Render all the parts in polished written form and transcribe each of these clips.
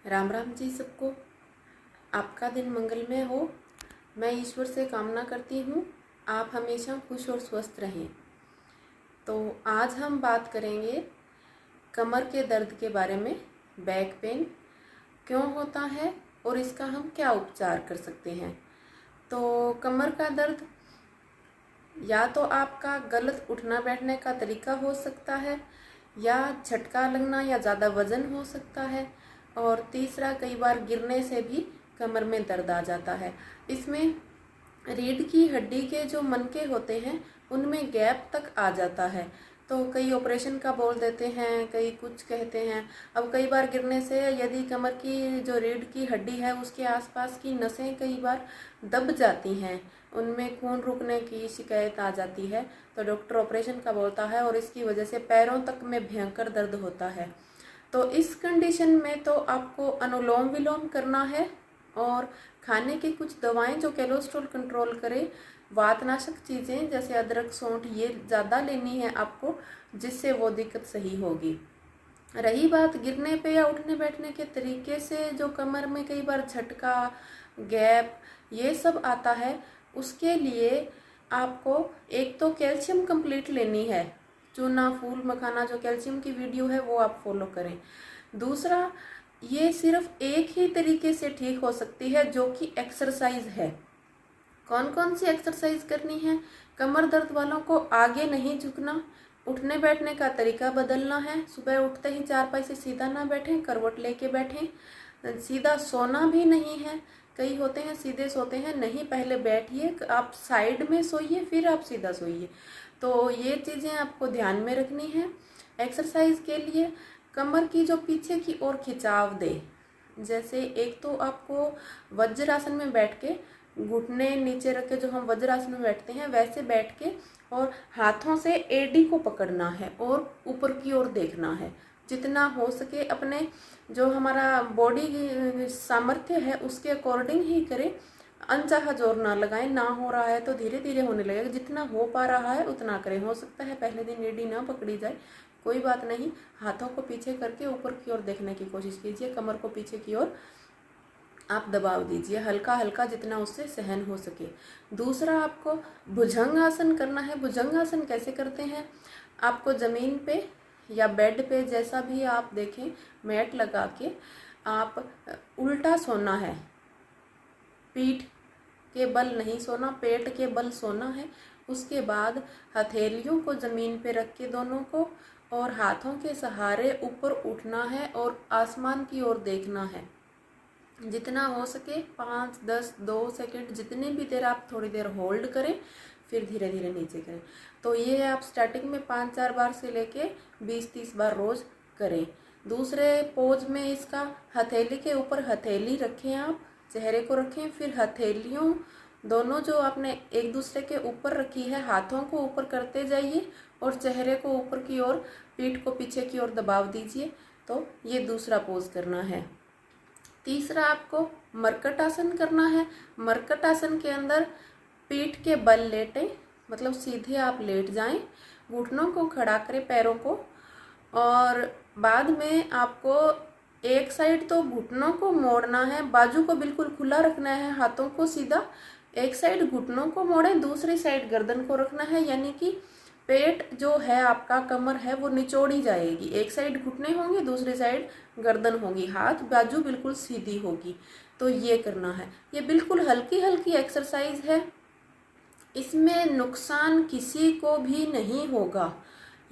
राम राम जी सबको। आपका दिन मंगलमय हो। मैं ईश्वर से कामना करती हूँ आप हमेशा खुश और स्वस्थ रहें। तो आज हम बात करेंगे कमर के दर्द के बारे में। बैक पेन क्यों होता है और इसका हम क्या उपचार कर सकते हैं। तो कमर का दर्द या तो आपका गलत उठना बैठने का तरीका हो सकता है, या झटका लगना या ज़्यादा वजन हो सकता है, और तीसरा कई बार गिरने से भी कमर में दर्द आ जाता है। इसमें रीढ़ की हड्डी के जो मनके होते हैं उनमें गैप तक आ जाता है। तो कई ऑपरेशन का बोल देते हैं, कई कुछ कहते हैं। अब कई बार गिरने से यदि कमर की जो रीढ़ की हड्डी है उसके आसपास की नसें कई बार दब जाती हैं, उनमें खून रुकने की शिकायत आ जाती है, तो डॉक्टर ऑपरेशन का बोलता है और इसकी वजह से पैरों तक में भयंकर दर्द होता है। तो इस कंडीशन में तो आपको अनुलोम विलोम करना है और खाने की कुछ दवाएं जो कोलेस्ट्रॉल कंट्रोल करे, वातनाशक चीज़ें जैसे अदरक सौंठ ये ज़्यादा लेनी है आपको, जिससे वो दिक्कत सही होगी। रही बात गिरने पे या उठने बैठने के तरीके से, जो कमर में कई बार झटका गैप ये सब आता है, उसके लिए आपको एक तो कैल्शियम कंप्लीट लेनी है, चूना फूल मखाना जो कैल्शियम की वीडियो है वो आप फॉलो करें। दूसरा, ये सिर्फ एक ही तरीके से ठीक हो सकती है जो कि एक्सरसाइज है। कौन कौन सी एक्सरसाइज करनी है। कमर दर्द वालों को आगे नहीं झुकना, उठने बैठने का तरीका बदलना है। सुबह उठते ही चारपाई से सीधा ना बैठें, करवट लेके बैठें। सीधा सोना भी नहीं है, कई होते हैं सीधे सोते हैं, नहीं पहले बैठिए, आप साइड में सोइए फिर आप सीधा सोइए। तो ये चीज़ें आपको ध्यान में रखनी है। एक्सरसाइज के लिए कमर की जो पीछे की ओर खिंचाव दे, जैसे एक तो आपको वज्रासन में बैठ के घुटने नीचे रख के, जो हम वज्रासन में बैठते हैं वैसे बैठ के, और हाथों से एडी को पकड़ना है और ऊपर की ओर देखना है। जितना हो सके अपने जो हमारा बॉडी सामर्थ्य है उसके अकॉर्डिंग ही करें, अनचाहा जोर ना लगाएं। ना हो रहा है तो धीरे धीरे होने लगेगा, जितना हो पा रहा है उतना करें। हो सकता है पहले दिन एडी ना पकड़ी जाए, कोई बात नहीं, हाथों को पीछे करके ऊपर की ओर देखने की कोशिश कीजिए, कमर को पीछे की ओर आप दबाव दीजिए हल्का हल्का, जितना उससे सहन हो सके। दूसरा, आपको भुजंगासन करना है। भुजंगासन कैसे करते हैं, आपको ज़मीन पे या बेड पे जैसा भी आप देखें मैट लगा के आप उल्टा सोना है, पीठ के बल नहीं सोना, पेट के बल सोना है। उसके बाद हथेलियों को ज़मीन पे रख के दोनों को, और हाथों के सहारे ऊपर उठना है और आसमान की ओर देखना है। जितना हो सके 5, 10, 2 सेकंड, जितनी भी देर आप थोड़ी देर होल्ड करें, फिर धीरे धीरे नीचे करें। तो ये आप स्टार्टिंग में 5-4 बार से लेके 20-30 बार रोज करें। दूसरे पोज में इसका हथेली के ऊपर हथेली रखें, आप चेहरे को रखें, फिर हथेलियों दोनों जो आपने एक दूसरे के ऊपर रखी है, हाथों को ऊपर करते जाइए और चेहरे को ऊपर की ओर, पीठ को पीछे की ओर दबाव दीजिए। तो ये दूसरा पोज करना है। तीसरा, आपको मरकट आसन करना है। मरकट आसन के अंदर पीठ के बल लेटें, मतलब सीधे आप लेट जाएं, घुटनों को खड़ा करें पैरों को, और बाद में आपको एक साइड तो घुटनों को मोड़ना है, बाजू को बिल्कुल खुला रखना है, हाथों को सीधा, एक साइड घुटनों को मोड़ें, दूसरी साइड गर्दन को रखना है, यानी कि पेट जो है आपका, कमर है वो निचोड़ी जाएगी। एक साइड घुटने होंगे, दूसरी साइड गर्दन होगी, हाथ बाजू बिल्कुल सीधी होगी। तो ये करना है। ये बिल्कुल हल्की हल्की एक्सरसाइज है, इसमें नुकसान किसी को भी नहीं होगा,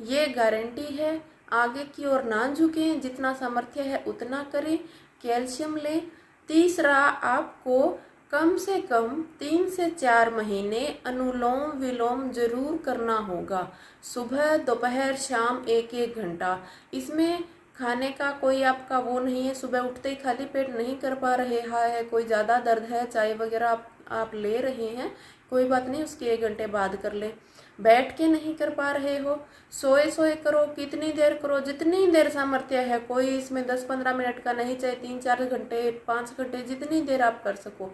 ये गारंटी है। आगे की ओर ना झुकें, जितना सामर्थ्य है उतना करें, कैल्शियम लें। तीसरा, आपको कम से कम 3 से 4 महीने अनुलोम विलोम जरूर करना होगा, सुबह दोपहर शाम 1-1 घंटा। इसमें खाने का कोई आपका वो नहीं है, सुबह उठते ही खाली पेट नहीं कर पा रहे है, कोई ज़्यादा दर्द है, चाय वगैरह आप ले रहे हैं, कोई बात नहीं, उसके 1 घंटे बाद कर लें। बैठ के नहीं कर पा रहे हो, सोए सोए करो, कितनी देर करो, जितनी देर सामर्थ्य है, कोई इसमें 10-15 मिनट का नहीं, चाहे 3-4 घंटे 5 घंटे, जितनी देर आप कर सको।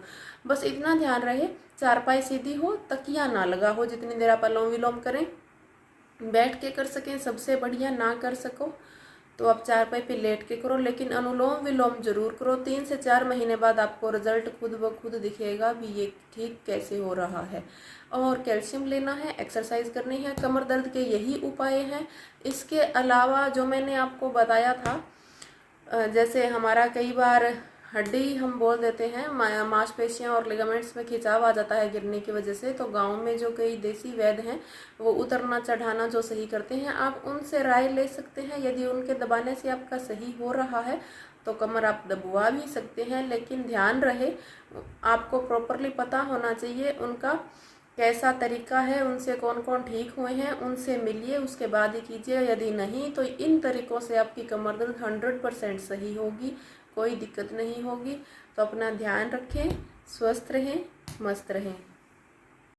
बस इतना ध्यान रहे चारपाई सीधी हो, तकिया ना लगा हो, जितनी देर आप अनुलोम विलोम करें। बैठ के कर सकें सबसे बढ़िया, ना कर सको तो आप चारपाई पे लेट के करो, लेकिन अनुलोम विलोम जरूर करो। 3 से 4 महीने बाद आपको रिजल्ट खुद ब खुद दिखेगा भी ये ठीक कैसे हो रहा है। और कैल्शियम लेना है, एक्सरसाइज करनी है, कमर दर्द के यही उपाय हैं। इसके अलावा जो मैंने आपको बताया था, जैसे हमारा कई बार हड्डी हम बोल देते हैं, मांसपेशियां और लिगामेंट्स में खिंचाव आ जाता है गिरने की वजह से, तो गांव में जो कई देसी वैद्य हैं वो उतरना चढ़ाना जो सही करते हैं, आप उनसे राय ले सकते हैं। यदि उनके दबाने से आपका सही हो रहा है तो कमर आप दबवा भी सकते हैं, लेकिन ध्यान रहे आपको प्रॉपरली पता होना चाहिए उनका कैसा तरीका है, उनसे कौन कौन ठीक हुए हैं, उनसे मिलिए, उसके बाद ही कीजिए। यदि नहीं तो इन तरीकों से आपकी कमर दर्द 100% सही होगी, कोई दिक्कत नहीं होगी। तो अपना ध्यान रखें, स्वस्थ रहें, मस्त रहें।